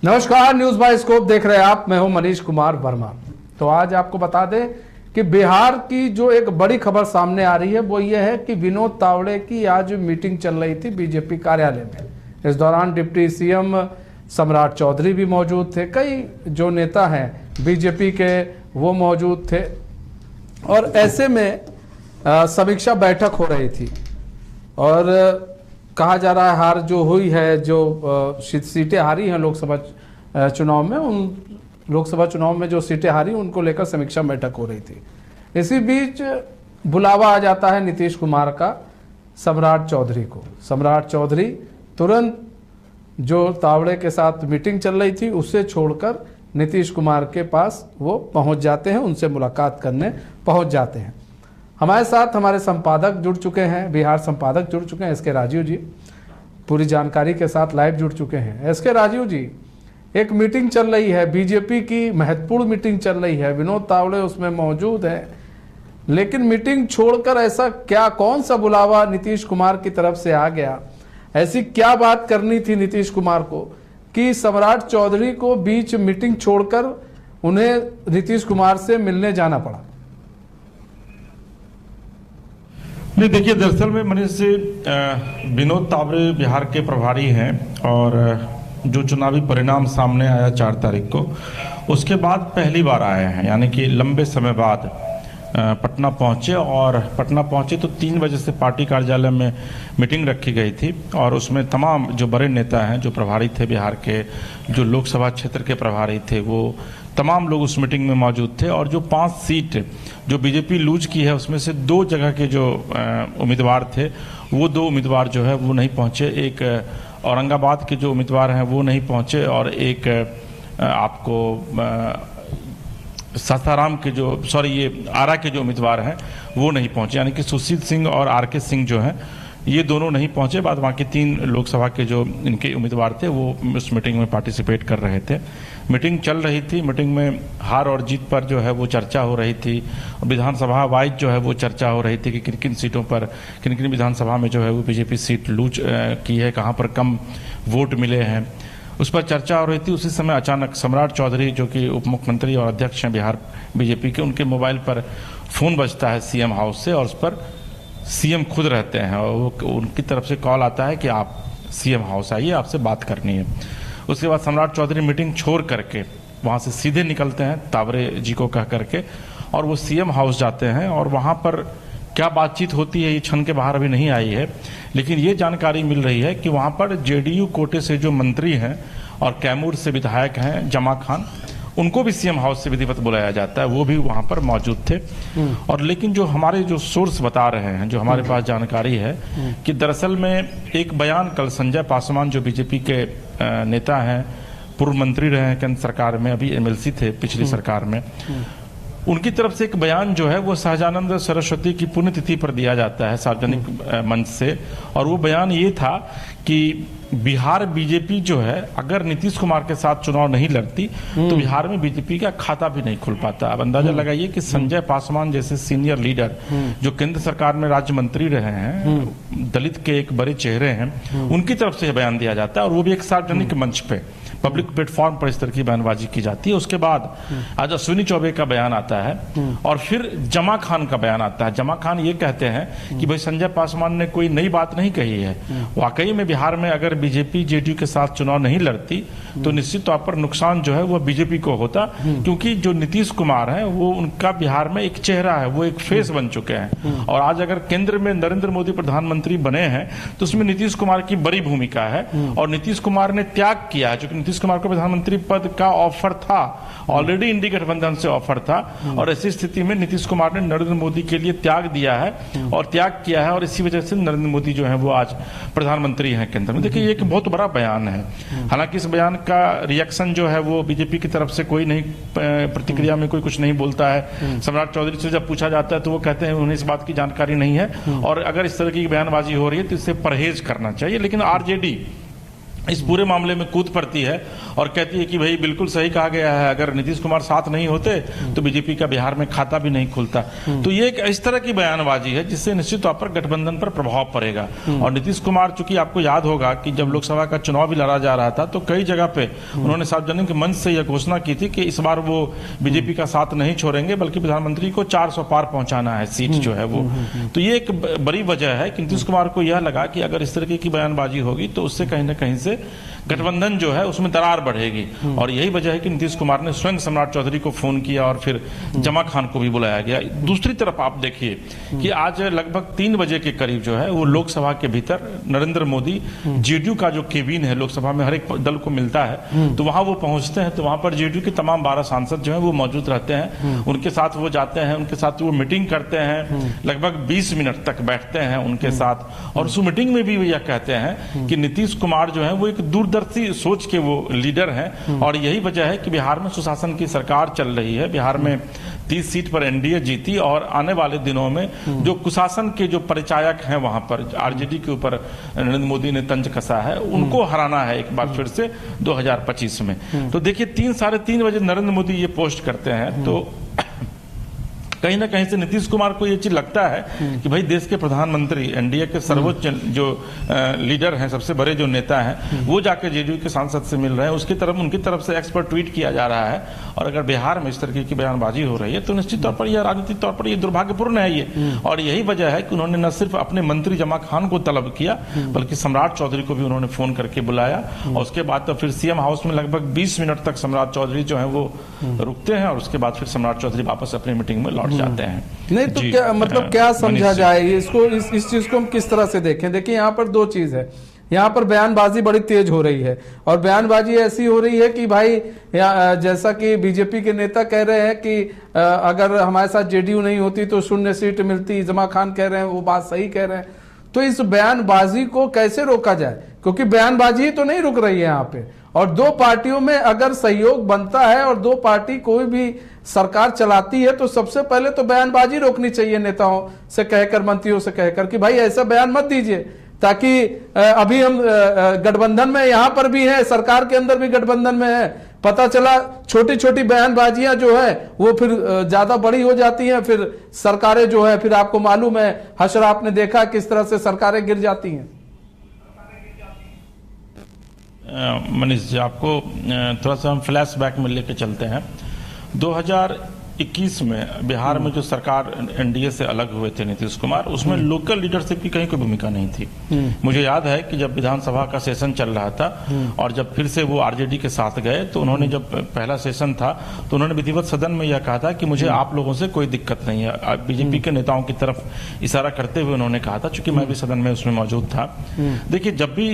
नमस्कार, news bye scope देख रहे हैं आप। मैं हूं मनीष कुमार वर्मा। तो आज आपको बता दें कि बिहार की जो एक बड़ी खबर सामने आ रही है वो ये है कि विनोद तावड़े की आज मीटिंग चल रही थी बीजेपी कार्यालय में। इस दौरान डिप्टी सीएम सम्राट चौधरी भी मौजूद थे, कई जो नेता हैं बीजेपी के वो मौजूद थे और ऐसे में समीक्षा बैठक हो रही थी और कहा जा रहा है हार जो हुई है, जो सीटें हारी हैं लोकसभा चुनाव में, उन लोकसभा चुनाव में जो सीटें हारी उनको लेकर समीक्षा बैठक हो रही थी। इसी बीच बुलावा आ जाता है नीतीश कुमार का सम्राट चौधरी को। सम्राट चौधरी तुरंत जो तावड़े के साथ मीटिंग चल रही थी उससे छोड़कर नीतीश कुमार के पास वो पहुंच जाते हैं, उनसे मुलाकात करने पहुंच जाते हैं। हमारे साथ हमारे संपादक जुड़ चुके हैं, बिहार संपादक जुड़ चुके हैं एसके राजीव जी, पूरी जानकारी के साथ लाइव जुड़ चुके हैं। एसके राजीव जी, एक मीटिंग चल रही है, बीजेपी की महत्वपूर्ण मीटिंग चल रही है, विनोद तावड़े उसमें मौजूद हैं, लेकिन मीटिंग छोड़कर ऐसा क्या, कौन सा बुलावा नीतीश कुमार की तरफ से आ गया? ऐसी क्या बात करनी थी नीतीश कुमार को कि सम्राट चौधरी को बीच मीटिंग छोड़कर उन्हें नीतीश कुमार से मिलने जाना पड़ा? नहीं, देखिए, दरअसल में मनीष से विनोद तावड़े बिहार के प्रभारी हैं और जो चुनावी परिणाम सामने आया 4 तारीख को, उसके बाद पहली बार आए हैं, यानी कि लंबे समय बाद पटना पहुंचे। और पटना पहुंचे तो 3 बजे से पार्टी कार्यालय में मीटिंग रखी गई थी और उसमें तमाम जो बड़े नेता हैं, जो प्रभारी थे बिहार के, जो लोकसभा क्षेत्र के प्रभारी थे, वो तमाम लोग उस मीटिंग में मौजूद थे। और जो 5 सीट जो बीजेपी लूज की है उसमें से 2 जगह के जो उम्मीदवार थे, वो 2 उम्मीदवार जो है वो नहीं पहुंचे। एक औरंगाबाद के जो उम्मीदवार हैं वो नहीं पहुंचे और एक आपको सासाराम के जो ये आरा के जो उम्मीदवार हैं वो नहीं पहुंचे, यानी कि सुशील सिंह और आर.के. सिंह जो हैं ये दोनों नहीं पहुंचे। बाद बाकी 3 लोकसभा के जो इनके उम्मीदवार थे वो उस मीटिंग में पार्टिसिपेट कर रहे थे। मीटिंग चल रही थी, मीटिंग में हार और जीत पर जो है वो चर्चा हो रही थी। विधानसभा वाइज जो है वो चर्चा हो रही थी कि किन किन सीटों पर, किन किन विधानसभा में जो है वो बीजेपी सीट लूज की है, कहाँ पर कम वोट मिले हैं, उस पर चर्चा हो रही थी। उसी समय अचानक सम्राट चौधरी, जो कि उप मुख्यमंत्री और अध्यक्ष हैं बिहार बीजेपी के, उनके मोबाइल पर फ़ोन बजता है सीएम हाउस से और उस पर सीएम खुद रहते हैं और वो उनकी तरफ से कॉल आता है कि आप सीएम हाउस आइए, आपसे बात करनी है। उसके बाद सम्राट चौधरी मीटिंग छोड़ करके वहाँ से सीधे निकलते हैं तावड़े जी को कह करके और वो सीएम हाउस जाते हैं। और वहाँ पर क्या बातचीत होती है ये छन के बाहर अभी नहीं आई है, लेकिन ये जानकारी मिल रही है कि वहाँ पर जेडीयू कोटे से जो मंत्री हैं और कैमूर से विधायक हैं जमा खान, उनको भी सीएम हाउस से विधिवत बुलाया जाता है, वो भी वहाँ पर मौजूद थे। और लेकिन जो हमारे जो सोर्स बता रहे हैं, जो हमारे पास जानकारी है कि दरअसल में एक बयान कल संजय पासवान, जो बीजेपी के नेता हैं, पूर्व मंत्री रहे हैं केंद्र सरकार में, अभी एमएलसी थे पिछली सरकार में, उनकी तरफ से एक बयान जो है वो सहजानंद सरस्वती की पुण्यतिथि पर दिया जाता है सार्वजनिक मंच से। और वो बयान ये था कि बिहार बीजेपी जो है अगर नीतीश कुमार के साथ चुनाव नहीं लड़ती तो बिहार में बीजेपी का खाता भी नहीं खुल पाता। अब अंदाजा लगाइए कि संजय पासवान जैसे सीनियर लीडर जो केंद्र सरकार में राज्य मंत्री रहे हैं, दलित के एक बड़े चेहरे हैं, उनकी तरफ से यह बयान दिया जाता है और वो भी एक सार्वजनिक मंच पे, पब्लिक प्लेटफॉर्म पर इस तरह की बयानबाजी की जाती है। उसके बाद आज अश्विनी चौबे का बयान आता है और फिर जमा खान का बयान आता है। जमा खान ये कहते हैं कि भाई संजय पासवान ने कोई नई बात नहीं कही है, वाकई में बिहार में अगर बीजेपी जेडीयू के साथ चुनाव नहीं लड़ती तो निश्चित तौर पर नुकसान जो है वो बीजेपी को होता, क्योंकि जो नीतीश कुमार है वो उनका बिहार में एक चेहरा है, वो एक फेस बन चुके हैं। और आज अगर केंद्र में नरेंद्र मोदी प्रधानमंत्री बने हैं तो उसमें नीतीश कुमार की बड़ी भूमिका है और नीतीश कुमार ने त्याग किया है, क्योंकि नीतीश कुमार को प्रधानमंत्री पद का ऑफर था, ऑलरेडी इंडी गठबंधन से ऑफर था और ऐसी स्थिति में नीतीश कुमार ने नरेंद्र मोदी के लिए त्याग दिया है और त्याग किया है और इसी वजह से नरेंद्र मोदी जो है वो आज प्रधानमंत्री हैं केंद्र में। देखिए, ये एक बहुत बड़ा बयान है। हालांकि इस बयान का रिएक्शन जो है वो बीजेपी की तरफ से कोई नहीं, प्रतिक्रिया में कोई कुछ नहीं बोलता है। सम्राट चौधरी से जब पूछा जाता है तो वो कहते हैं उन्हें इस बात की जानकारी नहीं है और अगर इस तरह की बयानबाजी हो रही है तो इससे परहेज करना चाहिए। लेकिन आरजेडी इस पूरे मामले में कूद पड़ती है और कहती है कि भाई बिल्कुल सही कहा गया है, अगर नीतीश कुमार साथ नहीं होते तो बीजेपी का बिहार में खाता भी नहीं खुलता। तो ये एक इस तरह की बयानबाजी है जिससे निश्चित तौर पर गठबंधन पर प्रभाव पड़ेगा। और नीतीश कुमार, चूंकि आपको याद होगा कि जब लोकसभा का चुनाव भी लड़ा जा रहा था तो कई जगह पे उन्होंने सार्वजनिक मंच से यह घोषणा की थी कि इस बार वो बीजेपी का साथ नहीं छोड़ेंगे, बल्कि प्रधानमंत्री को 400 पार पहुंचाना है सीट जो है वो। तो ये एक बड़ी वजह है कि नीतीश कुमार को यह लगा कि अगर इस तरीके की बयानबाजी होगी तो उससे कहीं ना कहीं से गठबंधन जो है उसमें दरार बढ़ेगी। और यही वजह है कि नीतीश कुमार ने स्वयं सम्राट चौधरी को फोन किया और फिर जमा खान को भी बुलाया गया। दूसरी तरफ आप देखिए कि आज लगभग 3 बजे के करीब जो है वो लोकसभा के भीतर नरेंद्र मोदी, जेडीयू का जो केबिन है लोकसभा में हर एक दल को मिलता है, तो वहां वो पहुंचते हैं। तो वहां पर जेडीयू के तमाम 12 सांसद जो है वो मौजूद रहते हैं, उनके साथ वो जाते हैं, उनके साथ वो मीटिंग करते हैं, लगभग 20 मिनट तक बैठते हैं उनके साथ। और उस मीटिंग में भी वो यह कहते हैं कि नीतीश कुमार जो है वो एक दूरदर्शी सोच के वो लीडर हैं। और यही वजह है कि बिहार में सुशासन की सरकार चल रही है, बिहार में 30 सीट पर एनडीए जीती और आने वाले दिनों में जो कुशासन के जो परिचायक हैं वहां पर आरजेडी के ऊपर नरेंद्र मोदी ने तंज कसा है, उनको हराना है एक बार फिर से 2025 में। तो देखिए 3-3:30 बजे नरेंद्र मोदी ये पोस्ट करते हैं, तो कहीं ना कहीं से नीतीश कुमार को ये चीज लगता है कि भाई देश के प्रधानमंत्री, एनडीए के सर्वोच्च जो लीडर हैं, सबसे बड़े जो नेता हैं, वो जाकर जेडीयू के सांसद से मिल रहे हैं, उनकी तरफ से एक्सपर्ट ट्वीट किया जा रहा है। और अगर बिहार में इस तरह की बयानबाजी हो रही है तो निश्चित तौर पर यह राजनीतिक तौर पर यह दुर्भाग्यपूर्ण है ये। और यही वजह है कि उन्होंने न सिर्फ अपने मंत्री जमा खान को तलब किया, बल्कि सम्राट चौधरी को भी उन्होंने फोन करके बुलाया। और उसके बाद तो फिर सीएम हाउस में लगभग 20 मिनट तक सम्राट चौधरी जो है वो रुकते हैं और उसके बाद फिर सम्राट चौधरी वापस अपनी मीटिंग में लौट जाते हैं। नहीं तो क्या मतलब क्या समझा जाए इसको, इस चीज को हम किस तरह से देखें? देखिए यहाँ पर 2 चीज है। यहाँ पर बयानबाजी बड़ी तेज हो रही है और बयानबाजी ऐसी हो रही है कि भाई जैसा कि बीजेपी के नेता कह रहे हैं कि अगर हमारे साथ जेडीयू नहीं होती तो 0 सीट मिलती, जमा खान कह रहे हैं, वो बात सही कह रहे हैं। तो इस बयानबाजी को कैसे रोका जाए? क्योंकि बयानबाजी तो नहीं रुक रही है यहाँ पे। और 2 पार्टियों में अगर सहयोग बनता है और 2 पार्टी कोई भी सरकार चलाती है तो सबसे पहले तो बयानबाजी रोकनी चाहिए, नेताओं से कहकर, मंत्रियों से कहकर कि भाई ऐसा बयान मत दीजिए, ताकि अभी हम गठबंधन में यहाँ पर भी है, सरकार के अंदर भी गठबंधन में है, पता चला छोटी छोटी बयानबाजियां जो है वो फिर ज्यादा बड़ी हो जाती हैं, फिर सरकारें जो है फिर आपको मालूम है हशर आपने देखा किस तरह से सरकारें गिर जाती हैं। मनीष जी, आपको थोड़ा सा हम फ्लैशबैक में लेके चलते हैं। 2021 में बिहार में जो सरकार एनडीए से अलग हुए थे नीतीश कुमार, उसमें लोकल लीडरशिप की कहीं कोई भूमिका नहीं थी। मुझे याद है कि जब विधानसभा का सेशन चल रहा था और जब फिर से वो आरजेडी के साथ गए तो उन्होंने, जब पहला सेशन था तो उन्होंने विधिवत सदन में यह कहा था कि मुझे आप लोगों से कोई दिक्कत नहीं है। बीजेपी के नेताओं की तरफ इशारा करते हुए उन्होंने कहा था, चूंकि मैं भी सदन में उसमें मौजूद था। देखिए, जब भी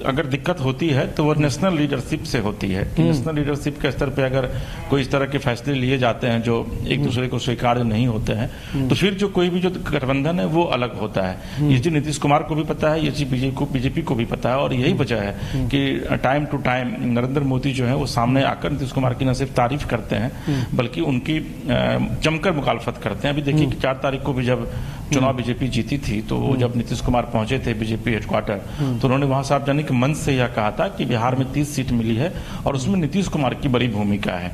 अगर दिक्कत होती है तो वो नेशनल लीडरशिप से होती है कि नेशनल लीडरशिप के स्तर पे अगर कोई इस तरह के फैसले लिए जाते हैं जो एक दूसरे को स्वीकार्य नहीं होते हैं तो फिर जो कोई भी जो गठबंधन है वो अलग होता है। ये चीज नीतीश कुमार को भी पता है, ये चीज बीजेपी को भी पता है। और यही वजह है कि time to time Narendra Modi जो है वो सामने आकर नीतीश कुमार की न सिर्फ तारीफ करते हैं बल्कि उनकी जमकर मुखालफत करते हैं। अभी देखिए कि 4 तारीख को भी जब चुनाव बीजेपी जीती थी तो जब नीतीश कुमार पहुंचे थे बीजेपी हेडक्वार्टर तो उन्होंने वहां सार्वजनिक मंच से यह कहा था कि बिहार में 30 सीट मिली है और उसमें नीतीश कुमार की बड़ी भूमिका है।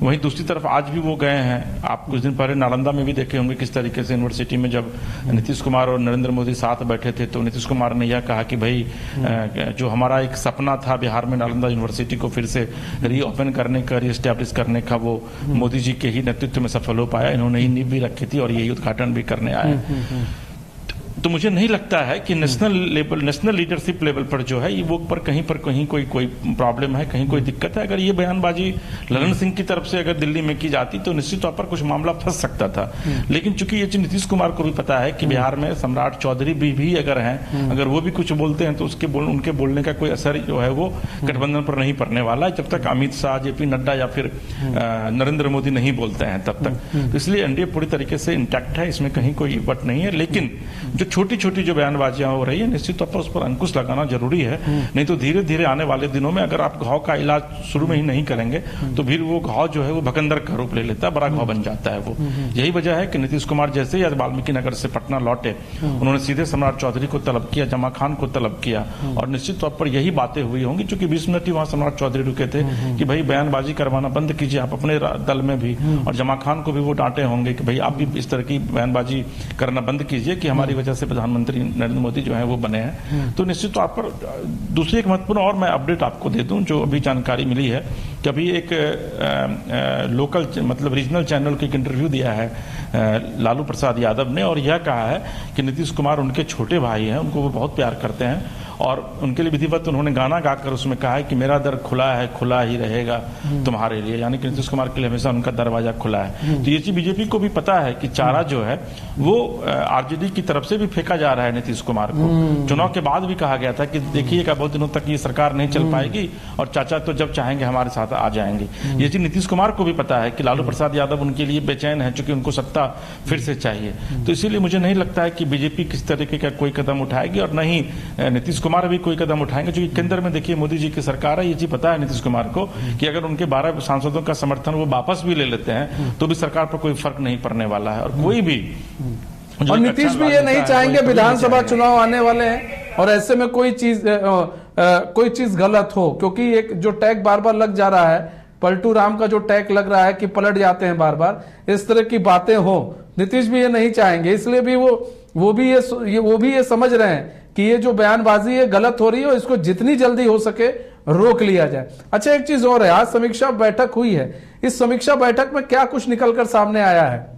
वहीं दूसरी तरफ आज भी वो गए हैं, आप कुछ दिन पहले नालंदा में भी देखे होंगे किस तरीके से यूनिवर्सिटी में जब नीतीश कुमार और नरेंद्र मोदी साथ बैठे थे तो नीतीश कुमार ने यह कहा कि भाई जो हमारा एक सपना था बिहार में नालंदा यूनिवर्सिटी को फिर से रीओपन करने का, रीएस्टैब्लिश करने का, वो मोदी जी के ही नेतृत्व में सफल हो पाया। इन्होंने ही नींव भी रखी थी और यही उद्घाटन भी करने आए। तो मुझे नहीं लगता है कि नेशनल लीडरशिप लेवल पर जो है ये वो पर कहीं कोई प्रॉब्लम है, कहीं कोई दिक्कत है। अगर ये बयानबाजी ललन सिंह की तरफ से अगर दिल्ली में की जाती तो निश्चित तौर पर कुछ मामला फंस सकता था। लेकिन चूंकि ये नीतीश कुमार को भी पता है कि बिहार में सम्राट चौधरी भी अगर हैं, अगर वो भी कुछ बोलते हैं तो उनके बोलने का कोई असर जो है वो गठबंधन पर नहीं पड़ने वाला है जब तक अमित शाह, जेपी नड्डा या फिर नरेंद्र मोदी नहीं बोलते हैं तब तक। तो इसलिए एनडीए पूरी तरीके से इंटैक्ट है, इसमें कहीं कोई वट नहीं है। लेकिन जो छोटी छोटी जो बयानबाजियां हो रही है निश्चित तौर पर उस पर अंकुश लगाना जरूरी है। नहीं तो धीरे धीरे आने वाले दिनों में अगर आप घाव का इलाज शुरू में ही नहीं करेंगे तो फिर वो घाव जो है वो भकंदर का रूप ले लेता है, बड़ा घाव बन जाता है वो। यही वजह है कि नीतीश कुमार जैसे ही आज वाल्मीकि नगर से पटना लौटे, उन्होंने सीधे सम्राट चौधरी को तलब किया, जमा खान को तलब किया, और निश्चित तौर पर यही बातें हुई होंगी। चूंकि 20 मिनट ही वहां सम्राट चौधरी रुके थे कि भाई बयानबाजी करवाना बंद कीजिए आप अपने दल में भी, और जमा खान को भी वो डांटे होंगे कि भाई आप भी इस तरह की बयानबाजी करना बंद कीजिए कि हमारी वजह से प्रधानमंत्री नरेंद्र मोदी जो है वो बने हैं। तो निश्चित तौर पर दूसरी एक महत्वपूर्ण और मैं अपडेट आपको दे दूं, जो अभी जानकारी मिली है कि अभी एक लोकल मतलब रीजनल चैनल को एक इंटरव्यू दिया है लालू प्रसाद यादव ने, और यह कहा है कि नीतीश कुमार उनके छोटे भाई हैं, उनको वो बहुत प्यार करते हैं, और उनके लिए विधिवत उन्होंने गाना गाकर उसमें कहा है कि मेरा दर खुला है, खुला ही रहेगा तुम्हारे लिए, यानी कि नीतीश कुमार के लिए हमेशा उनका दरवाजा खुला है। तो ये चीज बीजेपी को भी पता है कि चारा जो है वो आरजेडी की तरफ से भी फेंका जा रहा है नीतीश कुमार को। चुनाव के बाद भी कहा गया था कि देखिएगा बहुत दिनों तक ये सरकार नहीं चल पाएगी और चाचा तो जब चाहेंगे हमारे साथ आ जाएंगे। ये चीज नीतीश कुमार को भी पता है कि लालू प्रसाद यादव उनके लिए बेचैन है, चूंकि उनको सत्ता फिर से चाहिए। तो इसीलिए मुझे नहीं लगता है कि बीजेपी किस तरीके का कोई कदम उठाएगी, और नहीं नीतीश कुमार भी कोई कदम उठाएंगे, क्योंकि केंद्र में देखिए मोदी जी की सरकार है। ये चीज पता है नीतीश कुमार को कि अगर उनके 12 सांसदों का समर्थन वो वापस भी ले लेते हैं तो भी सरकार पर कोई फर्क नहीं पड़ने वाला है, और कोई भी। और नीतीश भी ये नहीं चाहेंगे, विधानसभा चुनाव आने वाले हैं और ऐसे में कोई चीज गलत हो, क्योंकि एक जो टैग बार बार लग जा रहा है, पलटू राम का जो टैग लग रहा है कि पलट जाते हैं बार बार, इस तरह की बातें हो, नीतीश भी ये नहीं चाहेंगे। इसलिए भी वो भी ये समझ रहे हैं कि ये जो बयानबाजी है गलत हो रही है और इसको जितनी जल्दी हो सके रोक लिया जाए। अच्छा, एक चीज और है, आज समीक्षा बैठक हुई है, इस समीक्षा बैठक में क्या कुछ निकलकर सामने आया है?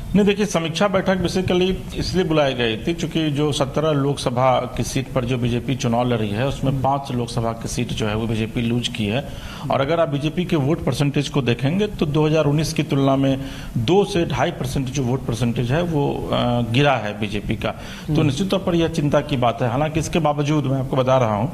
नहीं, देखिए समीक्षा बैठक बेसिकली इसलिए बुलाई गई थी क्योंकि जो 17 लोकसभा की सीट पर जो बीजेपी चुनाव लड़ी है उसमें 5 लोकसभा की सीट जो है वो बीजेपी लूज की है, और अगर आप बीजेपी के वोट परसेंटेज को देखेंगे तो 2019 की तुलना में 2 से 2.5% जो वोट परसेंटेज है वो गिरा है बीजेपी का। तो निश्चित तौर पर यह चिंता की बात है। हालांकि इसके बावजूद मैं आपको बता रहा हूं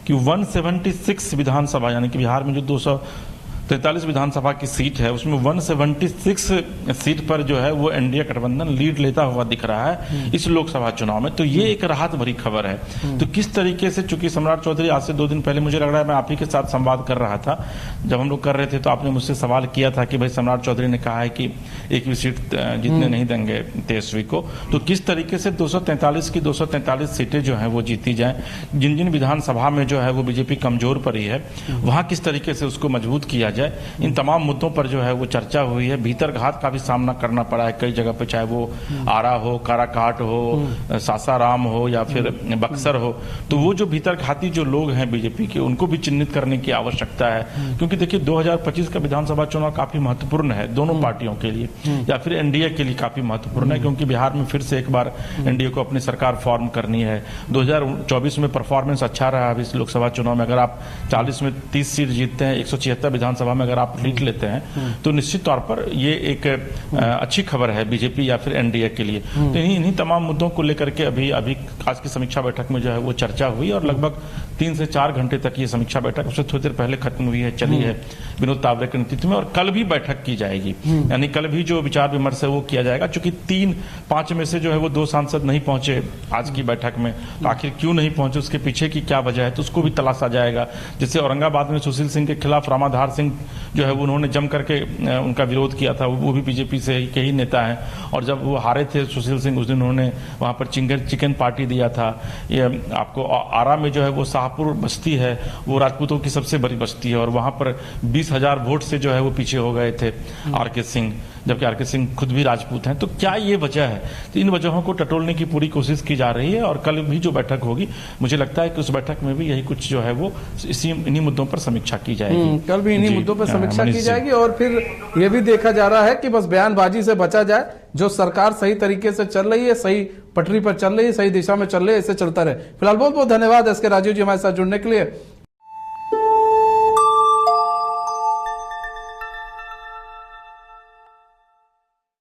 कि 176 विधानसभा, यानी कि बिहार में जो 243 विधानसभा की सीट है उसमें 176 सीट पर जो है वो एनडीए गठबंधन लीड लेता हुआ दिख रहा है इस लोकसभा चुनाव में। तो ये एक राहत भरी खबर है। तो किस तरीके से, चूंकि सम्राट चौधरी आज से 2 दिन पहले मुझे लग रहा है मैं आप ही के साथ संवाद कर रहा था, जब हम लोग कर रहे थे तो आपने मुझसे सवाल किया था कि भाई सम्राट चौधरी ने कहा है कि एक भी सीट जीतने नहीं देंगे तेजस्वी को, तो किस तरीके से 243 की 243 सीटें जो है वो जीती जाए, जिन जिन विधानसभा में जो है वो बीजेपी कमजोर पड़ी है वहां किस तरीके से उसको मजबूत किया जाए, इन तमाम मुद्दों पर जो है वो चर्चा हुई है। भीतर घात का भी सामना करना पड़ा है कई जगह पे, चाहे वो आरा हो, काराकाट हो, सासाराम हो या फिर बक्सर हो। तो वो जो भीतर घाती जो लोग हैं बीजेपी के, उनको भी चिन्हित करने की आवश्यकता है, क्योंकि देखिए 2025 का विधानसभा चुनाव काफी महत्वपूर्ण है दोनों पार्टियों के लिए, या फिर एनडीए के लिए काफी महत्वपूर्ण है, क्योंकि बिहार में फिर से एक बार एनडीए को अपनी सरकार फॉर्म करनी है। 2024 में परफॉर्मेंस अच्छा रहा है इस लोकसभा चुनाव में, अगर आप 40 में 30 सीट जीतते हैं, 176 विधानसभा में अगर आप लीड लेते हैं तो निश्चित तौर पर ये एक अच्छी खबर है बीजेपी या फिर एनडीए के लिए। तो इन्हीं तमाम मुद्दों को लेकर के अभी आज की समीक्षा बैठक में जो है वो चर्चा हुई, और लगभग 3 से 4 घंटे तक ये समीक्षा बैठक उससे थोड़ी देर पहले खत्म हुई है, चली है विनोद तावड़े के नेतृत्व में, और कल भी बैठक की जाएगी, यानी कल भी जो विचार विमर्श है वो किया जाएगा। चूंकि 5 में से जो है वो 2 सांसद नहीं पहुंचे आज की बैठक में, तो आखिर क्यों नहीं पहुंचे, उसके पीछे की क्या वजह है, तो उसको भी तलाशा जाएगा। जैसे औरंगाबाद में सुशील सिंह के खिलाफ रामाधार सिंह जो है उन्होंने जम करके उनका विरोध किया था, वो भी बीजेपी से के ही नेता हैं, और जब वो हारे थे सुशील सिंह उस दिन उन्होंने वहां पर चिकन पार्टी दिया था। ये आपको आरा में जो है वो शाहपुर बस्ती है, वो राजपूतों की सबसे बड़ी बस्ती है, और वहां पर 20,000 वोट से जो है वो पीछे हो गए थे आरके सिंह, जबकि आरके सिंह खुद भी राजपूत हैं। तो क्या ये वजह है? तो इन वजहों को टटोलने की पूरी कोशिश की जा रही है, और कल भी जो बैठक होगी मुझे लगता है कि उस बैठक में भी यही कुछ जो है वो इन्हीं मुद्दों पर समीक्षा की जाएगी। कल भी इन्हीं मुद्दों पर समीक्षा की जाएगी, और फिर ये भी देखा जा रहा है कि बस बयानबाजी से बचा जाए, जो सरकार सही तरीके से चल रही है, सही पटरी पर चल रही है, सही दिशा में चल रही है, ऐसे चलता रहे। फिलहाल बहुत बहुत धन्यवाद एसके राजीव जी हमारे साथ जुड़ने के लिए।